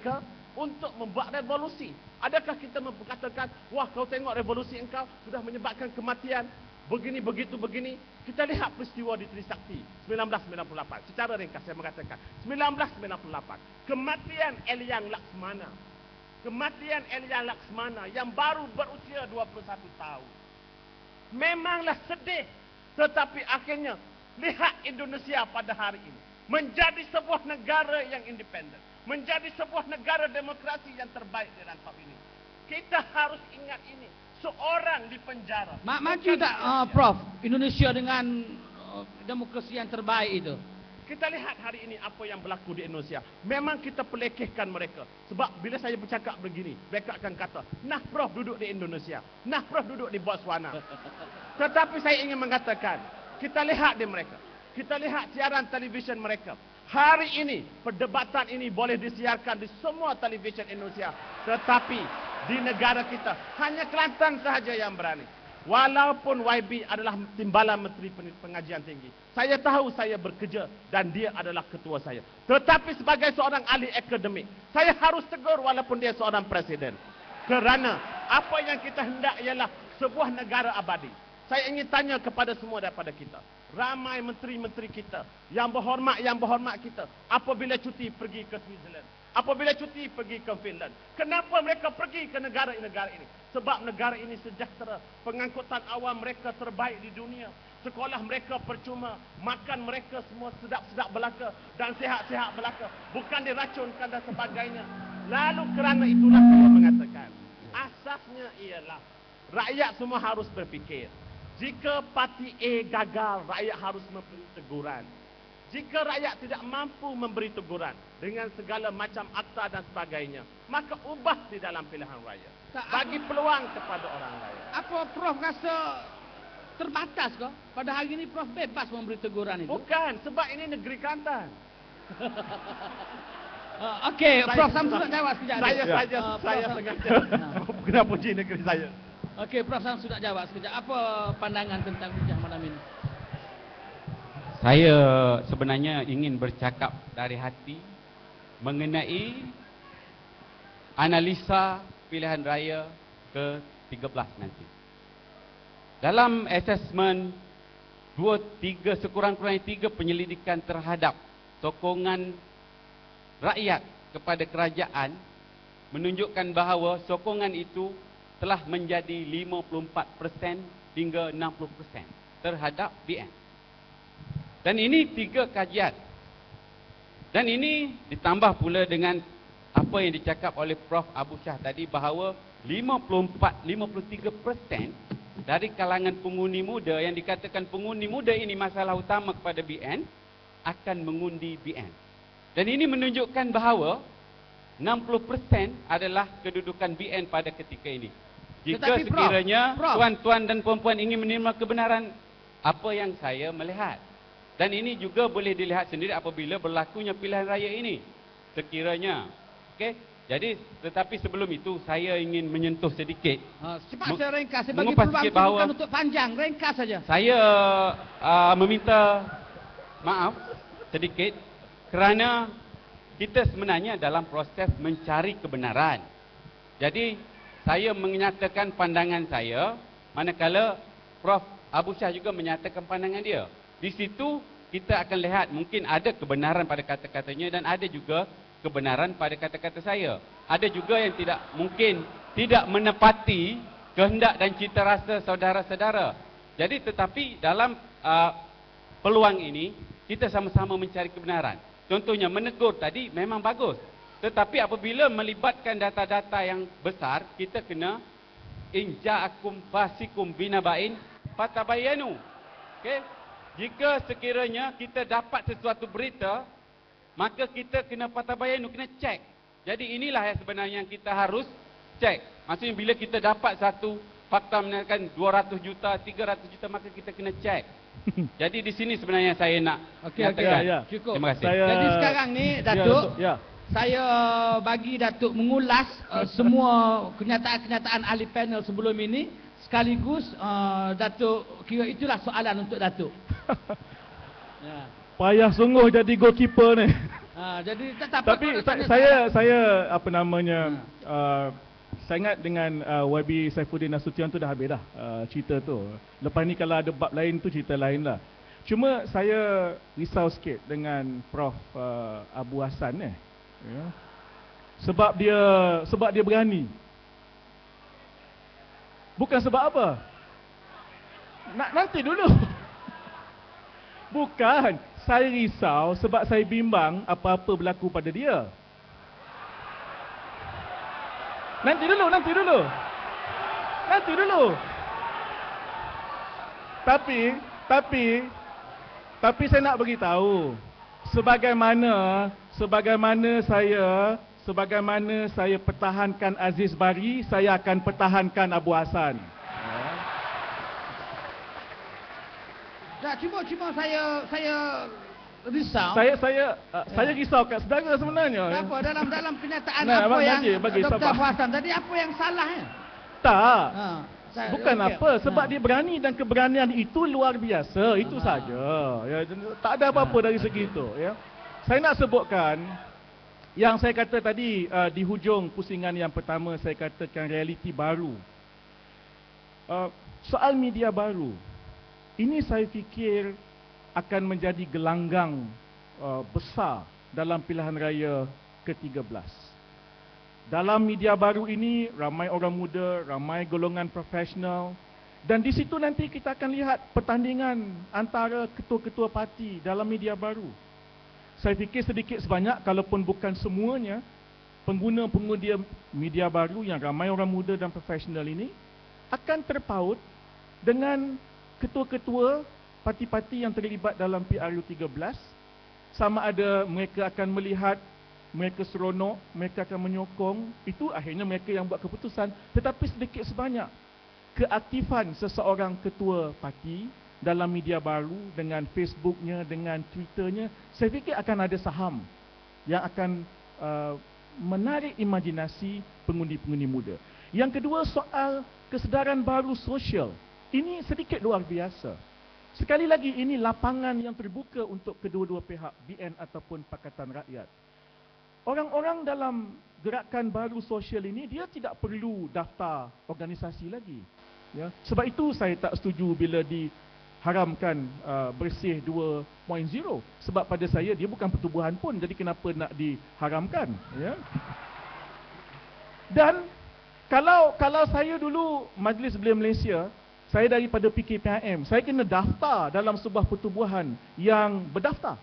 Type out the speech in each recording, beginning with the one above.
mereka untuk membuat revolusi. Adakah kita mengatakan, wah kau tengok revolusi engkau sudah menyebabkan kematian, begini, begitu, begini. Kita lihat peristiwa di Trisakti 1998. Secara ringkas saya mengatakan, 1998, kematian Elian Laksmana. Kematian Elian Laksmana yang baru berusia 21 tahun. Memanglah sedih, tetapi akhirnya lihat Indonesia pada hari ini menjadi sebuah negara yang independen, menjadi sebuah negara demokrasi yang terbaik di rantau ini. Kita harus ingat ini. Seorang di penjara. Maju tak Prof, Indonesia dengan demokrasi yang terbaik itu? Kita lihat hari ini apa yang berlaku di Indonesia. Memang kita pelekehkan mereka. Sebab bila saya bercakap begini, mereka akan kata, nah Prof duduk di Indonesia, nah Prof duduk di Botswana. Tetapi saya ingin mengatakan, kita lihat di mereka. Kita lihat siaran televisyen mereka. Hari ini, perdebatan ini boleh disiarkan di semua televisyen Indonesia. Tetapi di negara kita, hanya Kelantan sahaja yang berani. Walaupun YB adalah timbalan Menteri Pengajian Tinggi. Saya tahu saya bekerja dan dia adalah ketua saya. Tetapi sebagai seorang ahli akademik, saya harus tegur walaupun dia seorang presiden. Kerana apa yang kita hendak ialah sebuah negara abadi. Saya ingin tanya kepada semua daripada kita. Ramai menteri-menteri kita yang berhormat kita, apabila cuti pergi ke Switzerland, apabila cuti pergi ke Finland. Kenapa mereka pergi ke negara-negara ini? Sebab negara ini sejahtera, pengangkutan awam mereka terbaik di dunia, sekolah mereka percuma, makan mereka semua sedap-sedap belaka dan sihat-sihat belaka, bukan diracunkan dan sebagainya. Lalu kerana itulah saya mengatakan, asasnya ialah rakyat semua harus berfikir. Jika parti A gagal, rakyat harus memberi teguran. Jika rakyat tidak mampu memberi teguran dengan segala macam akta dan sebagainya, maka ubah di dalam pilihan raya. Bagi peluang kepada orang lain. Apa Prof rasa terbatas kah? Pada hari ini Prof bebas memberi teguran itu? Bukan, sebab ini negeri Kelantan. Okey, Prof Samsul nak jawab sekejap. Saya sengaja kena puji negeri saya. Okey, Prof Samsul nak jawab sekejap. Apa pandangan tentang hujah malam ini? Saya sebenarnya ingin bercakap dari hati mengenai analisa pilihan raya ke-13 nanti. Dalam asesmen sekurang-kurangnya 3 penyelidikan terhadap sokongan rakyat kepada kerajaan menunjukkan bahawa sokongan itu telah menjadi 54% hingga 60% terhadap BN. Dan ini 3 kajian. Dan ini ditambah pula dengan apa yang dicakap oleh Prof Abu Shah tadi bahawa 53% dari kalangan pengundi muda yang dikatakan pengundi muda ini masalah utama kepada BN akan mengundi BN. Dan ini menunjukkan bahawa 60% adalah kedudukan BN pada ketika ini. Jika sekiranya tuan-tuan dan puan-puan ingin menerima kebenaran apa yang saya melihat. Dan ini juga boleh dilihat sendiri apabila berlakunya pilihan raya ini. Sekiranya. Okey. Jadi tetapi sebelum itu saya ingin menyentuh sedikit. Cepat saya ringkas. Saya bagi peluang bukan untuk panjang. Ringkas saja. Saya meminta maaf sedikit kerana kita sebenarnya dalam proses mencari kebenaran. Jadi saya menyatakan pandangan saya manakala Prof Abu Shah juga menyatakan pandangan dia. Di situ kita akan lihat mungkin ada kebenaran pada kata-katanya dan ada juga kebenaran pada kata-kata saya. Ada juga yang tidak menepati kehendak dan cita rasa saudara-saudara. Jadi tetapi dalam peluang ini kita sama-sama mencari kebenaran. Contohnya menegur tadi memang bagus. Tetapi apabila melibatkan data-data yang besar, kita kena in ja'akum fasikum binaba'in fatabayanu. Okey? Jika sekiranya kita dapat sesuatu berita, maka kita kena fatabayanu, kena cek. Jadi inilah yang sebenarnya yang kita harus cek. Maksudnya bila kita dapat satu fakta menyatakan 200 juta, 300 juta, maka kita kena cek. Jadi di sini sebenarnya saya nak nyatakan. Cukup. Terima kasih. Jadi sekarang ni Datuk, saya bagi Datuk mengulas semua kenyataan-kenyataan ahli panel sebelum ini. Sekaligus Datuk kira itulah soalan untuk Datuk. Payah sungguh jadi goalkeeper ni. Jadi tak apa. Tapi saya apa namanya saya ingat dengan YB Saifuddin Nasution tu dah habis dah cerita tu. Lepas ni kalau ada bab lain tu cerita lain lah. Cuma saya risau sikit dengan Prof Abu Hassan ya. Sebab dia berani. Bukan sebab apa? Nanti dulu. Bukan, saya risau sebab saya bimbang apa-apa berlaku pada dia. Nanti dulu. Tapi saya nak beritahu sebagaimana saya pertahankan Aziz Bari, saya akan pertahankan Abu Hassan. Tak, cuma saya risau. Saya risau kat saudara sebenarnya. Apa dalam kenyataan Nah, apa yang bagi Dr. sabar. Abu Hassan tadi, apa yang salahnya? Tak. Bukan okey. apa, sebab dia berani dan keberanian itu luar biasa, itu saja. Ya, tak ada apa-apa dari segi itu. Ya. Saya nak sebutkan yang saya kata tadi di hujung pusingan yang pertama, saya katakan realiti baru. Soal media baru, ini saya fikir akan menjadi gelanggang besar dalam pilihan raya ke-13. Dalam media baru ini, ramai orang muda, ramai golongan profesional. Dan di situ nanti kita akan lihat pertandingan antara ketua-ketua parti dalam media baru. Saya fikir sedikit sebanyak, kalaupun bukan semuanya, pengguna-pengguna media baru yang ramai orang muda dan profesional ini akan terpaut dengan ketua-ketua parti-parti yang terlibat dalam PRU13. Sama ada mereka akan melihat, mereka seronok, mereka akan menyokong, itu akhirnya mereka yang buat keputusan. Tetapi sedikit sebanyak keaktifan seseorang ketua parti dalam media baru, dengan Facebooknya, dengan Twitternya, saya fikir akan ada saham yang akan menarik imajinasi pengundi-pengundi muda. Yang kedua, soal kesedaran baru sosial. Ini sedikit luar biasa. Sekali lagi, ini lapangan yang terbuka untuk kedua-dua pihak, BN ataupun Pakatan Rakyat. Orang-orang dalam gerakan baru sosial ini, dia tidak perlu daftar organisasi lagi. Ya. Sebab itu saya tak setuju bila diharamkan bersih 2.0. Sebab pada saya, dia bukan pertubuhan pun, jadi kenapa nak diharamkan? Ya. Dan kalau saya dulu Majlis Belia Malaysia, saya daripada PKPIM, saya kena daftar dalam sebuah pertubuhan yang berdaftar.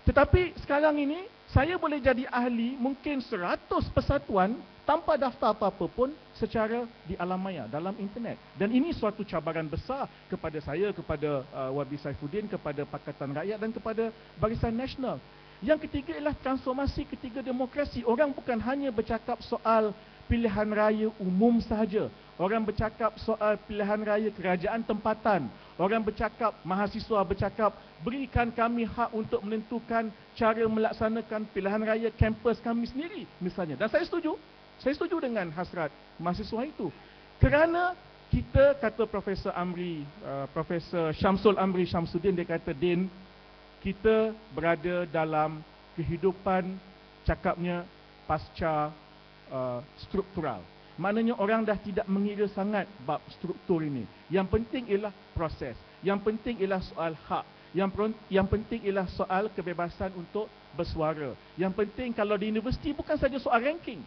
Tetapi sekarang ini, saya boleh jadi ahli mungkin 100 persatuan tanpa daftar apa-apa pun secara di alam maya, dalam internet. Dan ini suatu cabaran besar kepada saya, kepada YB Saifuddin, kepada Pakatan Rakyat dan kepada Barisan Nasional. Yang ketiga ialah transformasi ketiga demokrasi. Orang bukan hanya bercakap soal pilihan raya umum sahaja. Orang bercakap soal pilihan raya kerajaan tempatan. Orang bercakap, mahasiswa bercakap, berikan kami hak untuk menentukan cara melaksanakan pilihan raya kampus kami sendiri misalnya. Dan saya setuju dengan hasrat mahasiswa itu. Kerana kita, kata Profesor Syamsul Amri Syamsuddin, dia kata, Din, kita berada dalam kehidupan, cakapnya, pasca struktural. Maknanya orang dah tidak mengira sangat bab struktur ini. Yang penting ialah proses. Yang penting ialah soal hak. Yang penting ialah soal kebebasan untuk bersuara. Yang penting kalau di universiti bukan saja soal ranking.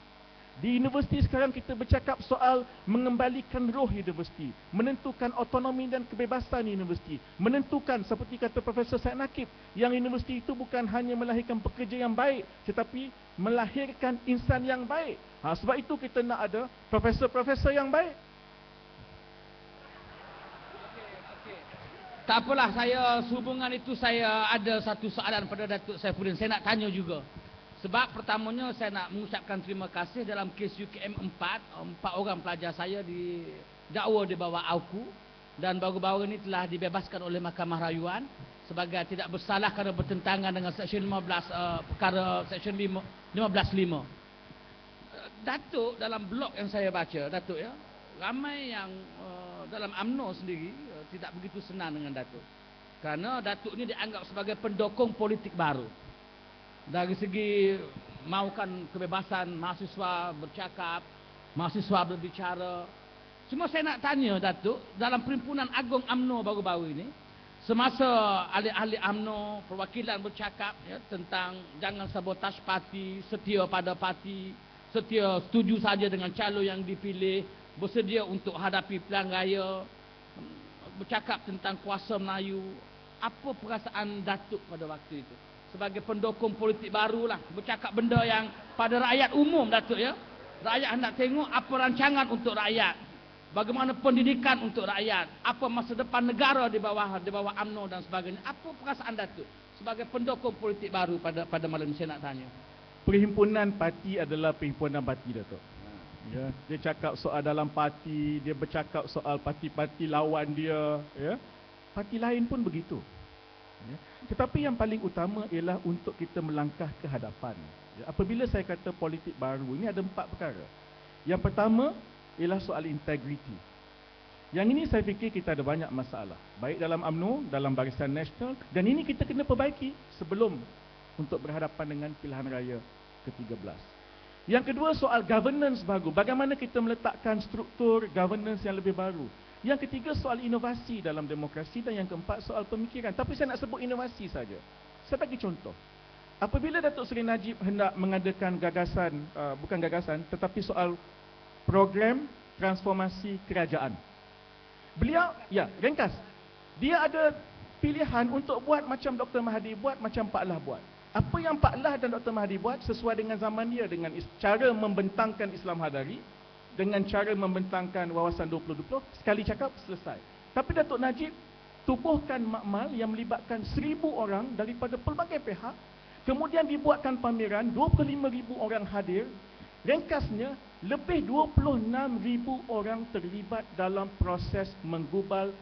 Di universiti sekarang kita bercakap soal mengembalikan roh universiti, menentukan autonomi dan kebebasan universiti, menentukan seperti kata Profesor Syed Nakib, yang universiti itu bukan hanya melahirkan pekerja yang baik, tetapi melahirkan insan yang baik. Sebab itu kita nak ada profesor-profesor yang baik. Tak apalah, saya sehubungan itu saya ada satu soalan pada Datuk Saifuddin. Saya nak tanya juga. Sebab pertamanya saya nak mengucapkan terima kasih dalam kes UKM 4 orang pelajar saya didakwa di bawah AUKU dan baru-baru ini telah dibebaskan oleh Mahkamah Rayuan sebagai tidak bersalah kerana bertentangan dengan Seksyen 15 perkara Seksyen 15.5. Datuk, dalam blog yang saya baca, Datuk ya, ramai yang dalam UMNO sendiri tidak begitu senang dengan Datuk. Kerana Datuk ini dianggap sebagai pendukung politik baru. Dari segi maukan kebebasan mahasiswa bercakap, mahasiswa berbicara. Cuma saya nak tanya Datuk, dalam Perhimpunan Agung UMNO baru-baru ini, semasa ahli-ahli UMNO perwakilan bercakap ya, tentang jangan sabotaj parti, setia pada parti, setia setuju saja dengan calon yang dipilih, bersedia untuk hadapi pilihan raya, bercakap tentang kuasa Melayu. Apa perasaan Datuk pada waktu itu? Sebagai pendukung politik barulah, bercakap benda yang pada rakyat umum Datuk ya. Rakyat hendak tengok apa rancangan untuk rakyat. Bagaimana pendidikan untuk rakyat, apa masa depan negara di bawah UMNO dan sebagainya. Apa perasaan Datuk sebagai pendukung politik baru pada malam ini saya nak tanya. Perhimpunan parti adalah perhimpunan parti, Datuk. Ya, dia cakap soal dalam parti, dia bercakap soal parti-parti lawan dia, ya. Parti lain pun begitu. Ya. Tetapi yang paling utama ialah untuk kita melangkah ke hadapan. Ya, apabila saya kata politik baru, ini ada 4 perkara. Yang pertama ialah soal integriti. Yang ini saya fikir kita ada banyak masalah, baik dalam UMNO, dalam Barisan Nasional, dan ini kita kena perbaiki sebelum untuk berhadapan dengan pilihan raya ke-13. Yang kedua soal governance baru, bagaimana kita meletakkan struktur governance yang lebih baru. Yang ketiga soal inovasi dalam demokrasi, dan yang keempat soal pemikiran. Tapi saya nak sebut inovasi saja. Saya bagi contoh. Apabila Datuk Seri Najib hendak mengadakan gagasan, bukan gagasan, tetapi soal program transformasi kerajaan. Beliau, ya, ringkas. Dia ada pilihan untuk buat macam Dr. Mahathir buat, macam Pak Lah buat. Apa yang Pak Lah dan Dr. Mahathir buat sesuai dengan zaman dia, dengan cara membentangkan Islam Hadari, dengan cara membentangkan wawasan 2020, sekali cakap selesai. Tapi Datuk Najib tubuhkan makmal yang melibatkan 1,000 orang daripada pelbagai pihak, kemudian dibuatkan pameran, 25,000 orang hadir. Ringkasnya, lebih 26,000 orang terlibat dalam proses menggubal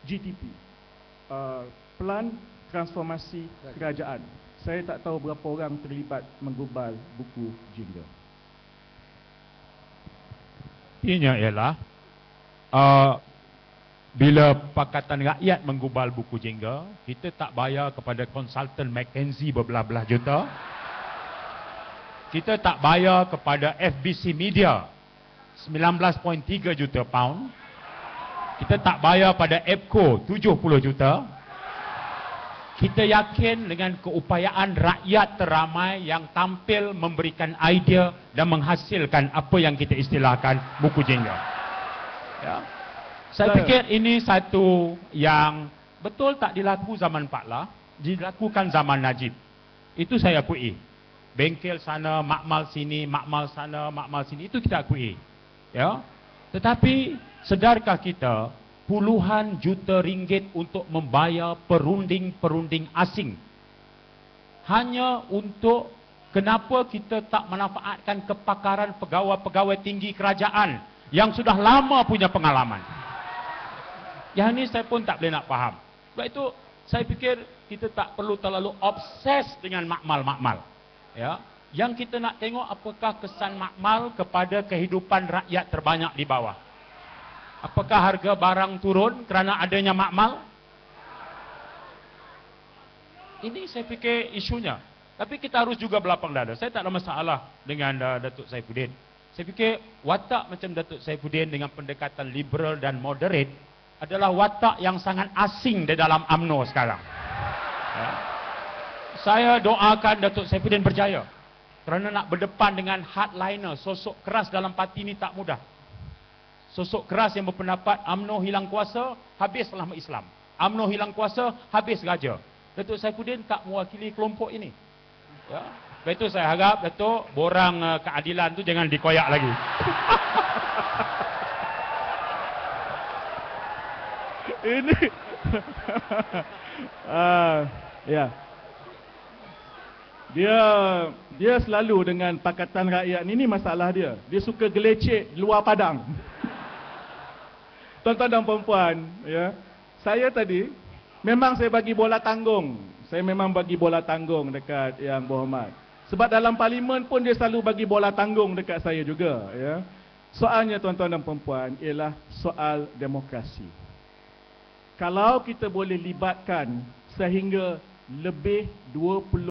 GTP, Plan Transformasi Kerajaan. Saya tak tahu berapa orang terlibat menggubal buku jingga. Ianya ialah bila Pakatan Rakyat menggubal buku jingga, kita tak bayar kepada konsultan McKinsey berbelah-belah juta. Kita tak bayar kepada FBC Media 19.3 juta pound. Kita tak bayar pada EPCO 70 juta. Kita yakin dengan keupayaan rakyat teramai yang tampil memberikan idea dan menghasilkan apa yang kita istilahkan buku jingga. Ya. Saya fikir ini satu yang betul tak dilaku zaman Pak Lah, dilakukan zaman Najib. Itu saya akui. Bengkel sana, makmal sini, makmal sana, makmal sini, itu kita akui. Ya. Tetapi sedarkah kita puluhan juta ringgit untuk membayar perunding-perunding asing hanya untuk kenapa kita tak manfaatkan kepakaran pegawai-pegawai tinggi kerajaan yang sudah lama punya pengalaman. Yang ini saya pun tak boleh nak faham. Sebab itu saya fikir kita tak perlu terlalu obses dengan makmal-makmal. Ya, yang kita nak tengok apakah kesan makmal kepada kehidupan rakyat terbanyak di bawah. Apakah harga barang turun kerana adanya makmal? Ini saya fikir isunya. Tapi kita harus juga berlapang dada. Saya tak ada masalah dengan Datuk Saifuddin. Saya fikir watak macam Datuk Saifuddin dengan pendekatan liberal dan moderate adalah watak yang sangat asing di dalam UMNO sekarang. Ya. Saya doakan Datuk Saifuddin berjaya. Kerana nak berdepan dengan hardliner, sosok keras dalam parti ini tak mudah. Sosok keras yang berpendapat UMNO hilang kuasa, habislah Islam. UMNO hilang kuasa, habis raja. Datuk Saifuddin tak mewakili kelompok ini. Ya. Sebab itu saya harap Datuk, borang keadilan tu jangan dikoyak lagi. Ini ya. Dia selalu dengan Pakatan Rakyat ini masalah dia. Dia suka gelecek luar padang. Tuan-tuan dan puan-puan, ya. Saya tadi memang saya bagi bola tanggung. Saya memang bagi bola tanggung dekat Yang Berhormat. Sebab dalam parlimen pun dia selalu bagi bola tanggung dekat saya juga, ya. Soalnya tuan-tuan dan puan-puan ialah soal demokrasi. Kalau kita boleh libatkan sehingga lebih 20